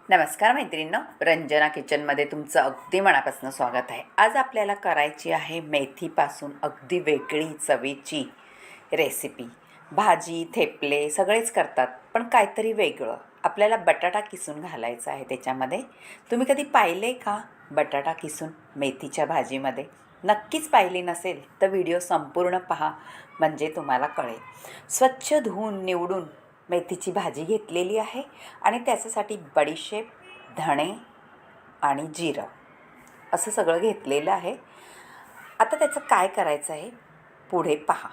नमस्कार मैत्रिणींनो, रंजना किचनमध्ये तुमचं अगदी मनापासून स्वागत आहे. आज आपल्याला करायची आहे मेथीपासून अगदी वेगळी चवीची रेसिपी. भाजी, थेपले सगळेच करतात, पण काहीतरी वेगळं. आपल्याला बटाटा किसून घालायचा आहे त्याच्यामध्ये. तुम्ही कधी पाहिले का बटाटा किसून मेथीच्या भाजीमध्ये? नक्कीच पाहिली नसेल तर व्हिडिओ संपूर्ण पहा, म्हणजे तुम्हाला कळेल. स्वच्छ धुवून निवडून मेथीची भाजी घेतलेली आहे आणि त्याच्यासाठी बडीशेप, धणे आणि जिरं असं सगळं घेतलेलं आहे. आता त्याचं काय करायचं आहे पुढे पहा.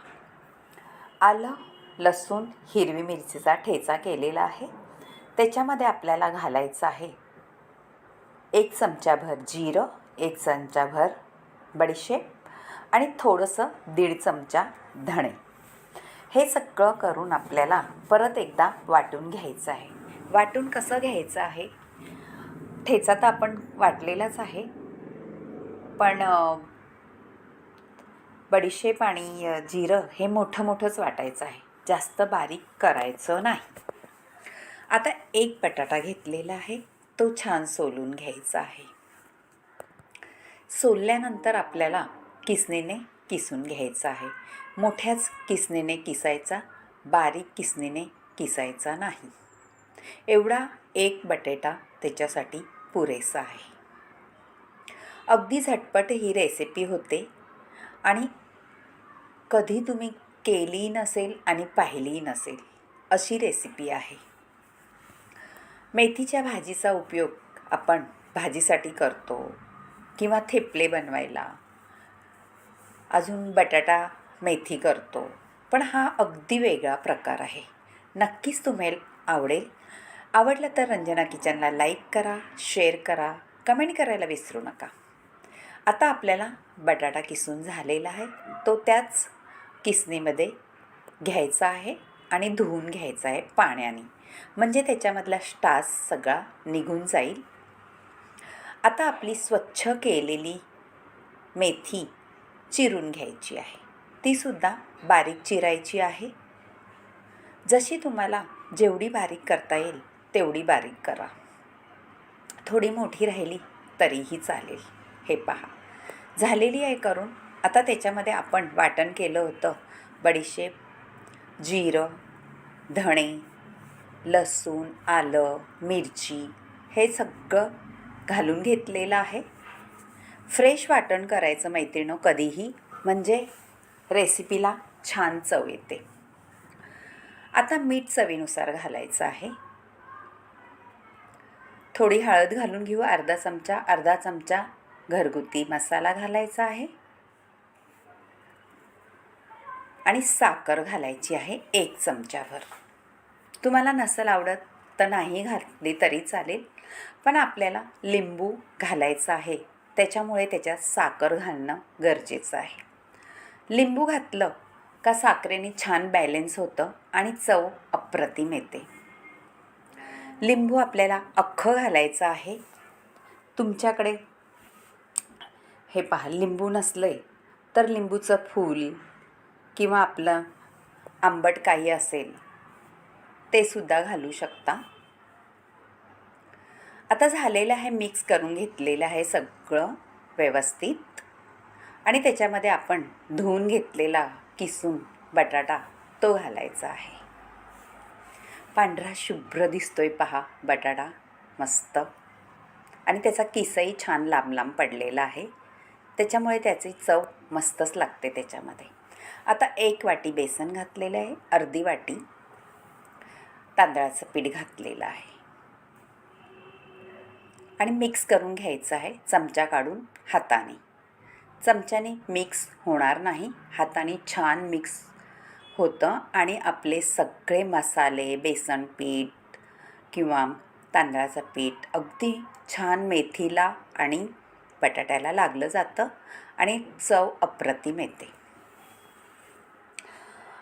आलं, लसूण, हिरवी मिरचीचा ठेचा केलेला आहे. त्याच्यामध्ये आपल्याला घालायचं आहे 1 चमचाभर जिरं, 1 चमचाभर बडीशेप आणि थोडंसं 1.5 चमचा धणे. हे सगळं करून आपल्याला परत एकदा वाटून घ्यायचं आहे. वाटून कसं घ्यायचं आहे? ठेचा तर आपण वाटलेलाच आहे, पण बडीशेप आणि जिरं हे मोठं मोठंच वाटायचं आहे, जास्त बारीक करायचं नाही. आता एक बटाटा घेतलेला आहे, तो छान सोलून घ्यायचा आहे. सोलल्यानंतर आपल्याला किसणीने किसून घ्यायचा आहे. मोठ्याच किसणीने किसायचा, बारीक किसणीने किसायचा नाही. एवढा एक बटाटा त्याच्यासाठी पुरेसा आहे. अगदी झटपट ही रेसिपी होते आणि कधी तुम्ही केली नसेल आणि पाहिली नसेल अशी रेसिपी आहे. मेथीच्या भाजीचा उपयोग आपण भाजीसाठी करतो किंवा थेपले बनवायला, अजून बटाटा मेथी करतो, पण हा अगदी वेगळा प्रकार आहे. नक्कीच तुम्हाला आवडेल. आवडलं तर रंजना किचनला लाईक करा, शेअर करा, कमेंट करायला विसरू नका. आता आपल्याला बटाटा किसून झालेला आहे, तो त्याच किसणीमध्ये घ्यायचा आहे आणि धुवून घ्यायचा आहे पाण्याने, म्हणजे त्याच्यामधला स्टार्च सगळा निघून जाईल. आता आपली स्वच्छ केलेली मेथी चिरून घ्यायची आहे. तीसुद्धा बारीक चिरायची आहे. जशी तुम्हाला जेवढी बारीक करता येईल तेवढी बारीक करा. थोडी मोठी राहिली तरीही चालेल. हे पहा, झालेली आहे करून. आता त्याच्यामध्ये आपण वाटण केलं होतं बडीशेप, जिरं, धणे, लसूण, आलं, मिरची हे सगळं घालून घेतलेलं आहे. फ्रेश वाटण करायचं मैत्रिणींनो कधीही, म्हणजे रेसिपीला छान चव येते. आता मीठ चवीनुसार घालायचं आहे. थोडी हळद घालून घेऊ, अर्धा चमचा घरगुती मसाला घालायचा आहे आणि साखर घालायची आहे 1 चमचाभर. तुम्हाला नसेल आवडत तर नाही घातली तरी चालेल, पण आपल्याला लिंबू घालायचं आहे, त्याच्यामुळे त्याच्यात साखर घालणं गरजेचं आहे. लिंबू घातलं का साखरेने छान बॅलन्स होतं आणि चव अप्रतिम येते. लिंबू आपल्याला अख्खं घालायचं आहे. तुमच्याकडे हे पहा, लिंबू नसले तर लिंबूचं फूल किंवा आपलं आंबट काही असेल ते सुद्धा घालू शकता. आता झालेलं आहे, मिक्स करून घेतलेलं आहे सगळं व्यवस्थित आणि त्याच्यामध्ये आपण धुवून घेतलेला किसून बटाटा तो घालायचा आहे. पांढरा शुभ्र दिसतोय पहा बटाटा, मस्त, आणि त्याचा किसही छान लांब लांब पडलेला आहे, त्याच्यामुळे त्याची चव मस्तच लागते त्याच्यामध्ये. आता 1 वाटी बेसन घातलेलं आहे, अर्धी वाटी तांदळाचं पीठ घातलेलं आहे आणि मिक्स करून घ्यायचं आहे. चमचा काढून हाताने, चमच्याने मिक्स होणार नाही, हाताने छान मिक्स होतं आणि आपले सगळे मसाले, बेसन पीठ किंवा तांदळाचं पीठ अगदी छान मेथीला आणि बटाट्याला लागलं जातं आणि चव अप्रतिम येते.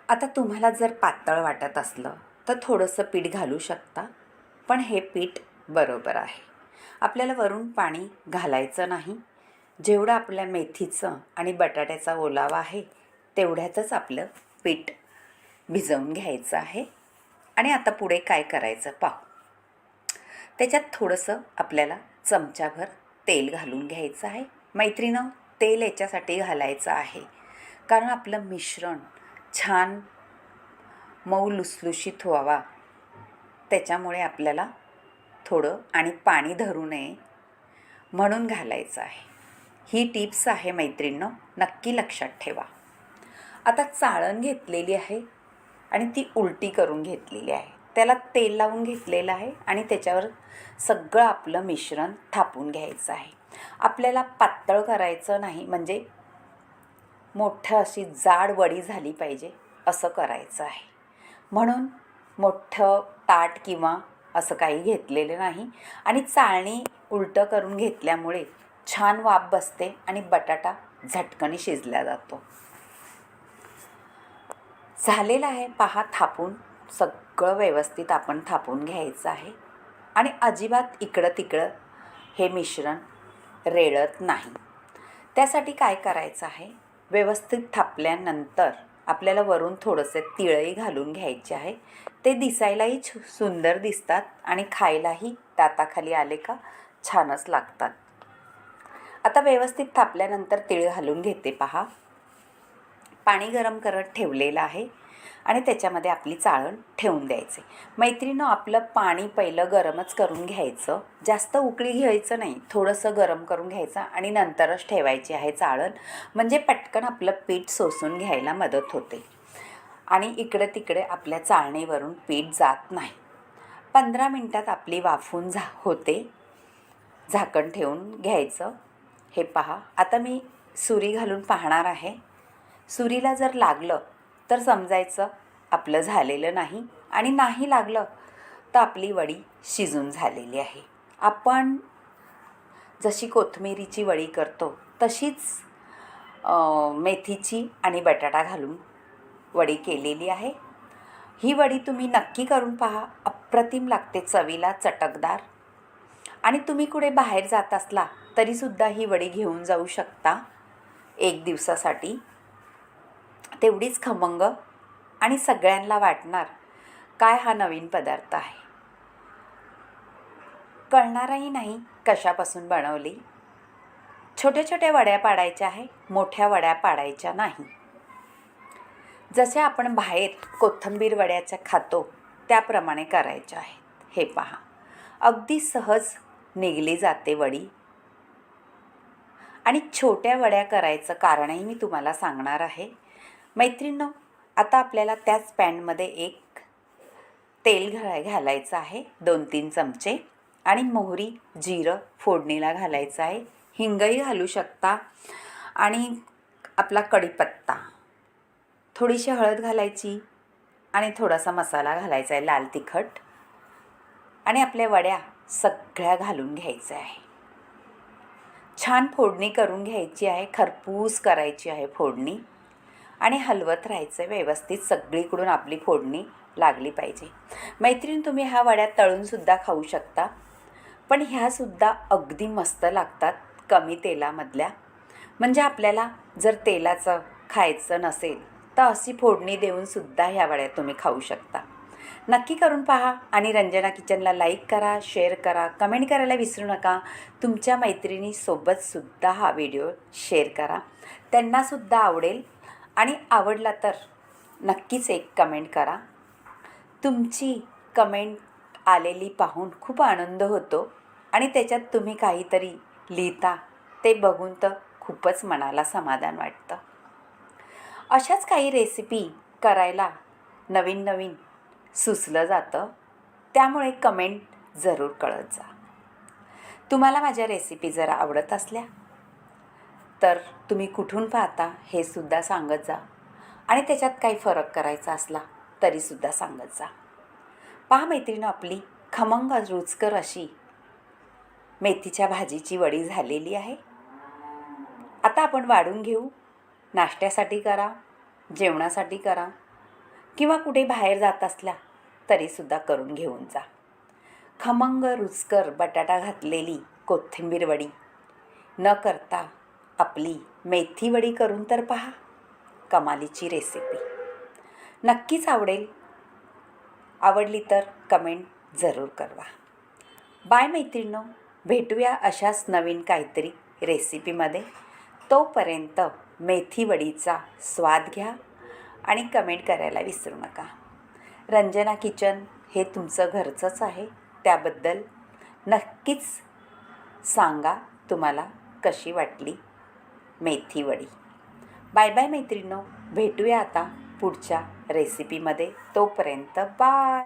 आता तुम्हाला जर पातळ वाटत असलं तर थोडंसं पीठ घालू शकता, पण हे पीठ बरोबर आहे. आपल्याला वरून पाणी घालायचं नाही. जेवढं आपल्या मेथीचं आणि बटाट्याचा ओलावा आहे तेवढ्यातच आपलं पीठ भिजवून घ्यायचं आहे. आणि आता पुढे काय करायचं पाहू. त्याच्यात थोडंसं आपल्याला चमचाभर तेल घालून घ्यायचं आहे. मैत्रिणं, तेल याच्यासाठी घालायचं आहे कारण आपलं मिश्रण छान मऊ लुसलुशीत व्हावा, त्याच्यामुळे आपल्याला थोडं आणि पाणी धरू नये म्हणून घालायचं आहे. ही टिप्स आहे मैत्रिणींनो, नक्की लक्षात ठेवा. आता चाळण घेतलेली आहे आणि ती उलटी करून घेतलेली आहे. त्याला तेल लावून घेतलेलं आहे आणि त्याच्यावर सगळं आपलं मिश्रण थापून घ्यायचं आहे. आपल्याला पातळ करायचं नाही, म्हणजे मोठं अशी जाड वडी झाली पाहिजे असं करायचं आहे. म्हणून मोठं ताट किंवा असं काही घेतलेलं नाही आणि चाळणी उलटं करून घेतल्यामुळे छान वाफ बसते आणि बटाटा झटकन शिजला जातो. झालेलं आहे पहा, थापून सगळं व्यवस्थित आपण थापून घ्यायचं आहे आणि अजिबात इकडं तिकडं हे मिश्रण रेळत नाही. त्यासाठी काय करायचं आहे, व्यवस्थित थापल्यानंतर आपल्याला वरून थोडंसं तिळही घालून घ्यायचे आहे. ते दिसायलाही सुंदर दिसतात आणि खायलाही दाताखाली आले का छानच लागतात. आता व्यवस्थित थापल्यानंतर तीळ घालून घेते पहा. पाणी गरम करत ठेवलेलं आहे आणि त्याच्यामध्ये आपली चाळण ठेवून द्यायचे. मैत्रिणींनो, आपलं पाणी पहिलं गरमच करून घ्यायचं, जास्त उकळी घ्यायचं नाही, थोडंसं गरम करून घ्यायचं आणि नंतरच ठेवायची आहे चाळण, म्हणजे पटकन आपलं पीठ शोषून घ्यायला मदत होते आणि इकडे तिकडे आपल्या चाळणीवरून पीठ जात नाही. 15 मिनटात आपली वाफून होते. झाकण ठेवून घ्यायचं. हे पहा, आता मी सुरी घालून पाहणार आहे. सुरीला जर लागलं तर समजायचं आपलं झालेलं नाही आणि नाही लागलं तर आपली वडी शिजून झालेली आहे. आपण जशी कोथिंबीरीची वडी करतो तशीच मेथीची आणि बटाटा घालून वडी केलेली आहे. ही वडी तुम्ही नक्की करून पहा, अप्रतिम लागते, चवीला चटकदार. आणि तुम्ही कुठे बाहेर जात असला तरीसुद्धा ही वडी घेऊन जाऊ शकता एक दिवसासाठी. तेवढीच खमंग आणि सगळ्यांना वाटणार काय हा नवीन पदार्थ आहे, कळणारही नाही कशापासून बनवली. छोट्या छोट्या वड्या पाडायच्या आहे, मोठ्या वड्या पाडायच्या नाही. जसे आपण बाहेर कोथिंबीर वड्याच्या खातो त्याप्रमाणे करायच्या आहेत. हे पहा, अगदी सहज निघली जाते वडी. आणि छोट्या वड्या करायचं कारणही मी तुम्हाला सांगणार आहे. मैत्रिणींनो, आता आपल्याला त्याच पॅनमध्ये एक तेल घालायचं आहे, 2-3 चमचे, आणि मोहरी जिरं फोडणीला घालायचं आहे. हिंगही घालू शकता आणि आपला कढीपत्ता, थोडीशी हळद घालायची आणि थोडासा मसाला घालायचा आहे, लाल तिखट, आणि आपल्या वड्या सगळ्या घालून घ्यायच्या आहे. छान फोडणी करून घ्यायची आहे, खरपूस करायची आहे फोडणी आणि हलवत राहायचं व्यवस्थित. सगळीकडून आपली फोडणी लागली पाहिजे. मैत्रीण, तुम्ही ह्या वड्या तळूनसुद्धा खाऊ शकता, पण ह्यासुद्धा अगदी मस्त लागतात कमी तेलामधल्या. म्हणजे आपल्याला जर तेलाचं खायचं नसेल तर अशी फोडणी देऊनसुद्धा ह्या वड्या तुम्ही खाऊ शकता. नक्की करून पहा आणि रंजना किचनला लाईक करा, शेअर करा, कमेंट करायला विसरू नका. तुमच्या मैत्रिणीसोबतसुद्धा हा व्हिडिओ शेअर करा, त्यांनासुद्धा आवडेल. आणि आवडला तर नक्कीच एक कमेंट करा. तुमची कमेंट आलेली पाहून खूप आनंद होतो आणि त्याच्यात तुम्ही काहीतरी लिहिता ते बघून तर खूपच मनाला समाधान वाटतं. अशाच काही रेसिपी करायला नवीन नवीन सुचलं जातं, त्यामुळे कमेंट जरूर कळत जा. तुम्हाला माझ्या रेसिपी जर आवडत असल्या तर तुम्ही कुठून पाहता हे सुद्धा सांगत जा आणि त्याच्यात काही फरक करायचा असला तरीसुद्धा सांगत जा. पहा मैत्रिणीनं, आपली खमंग रुचकर अशी मेथीच्या भाजीची वडी झालेली आहे. आता आपण वाढून घेऊ. नाश्त्यासाठी करा, जेवणासाठी करा किंवा कुठे बाहेर जात असल्या तरीसुद्धा करून घेऊन जा. खमंग रुचकर बटाटा घातलेली कोथिंबीर वडी न करता आपली मेथी वडी करून तर पहा. कमालीची रेसिपी, नक्कीच आवडेल. आवडली तर कमेंट जरूर करा. बाय मैत्रिणींनो, भेटूया अशाच नवीन काहीतरी रेसिपीमध्ये. तोपर्यंत मेथी वडीचा स्वाद घ्या आणि कमेंट करायला विसरू नका. रंजना किचन हे तुमचं घरचंच आहे, त्याबद्दल नक्कीच सांगा तुम्हाला कशी वाटली मेथी वडी. बाय बाय मैत्रिणींनो, भेटूया आता पुढच्या रेसिपीमध्ये. तोपर्यंत बाय.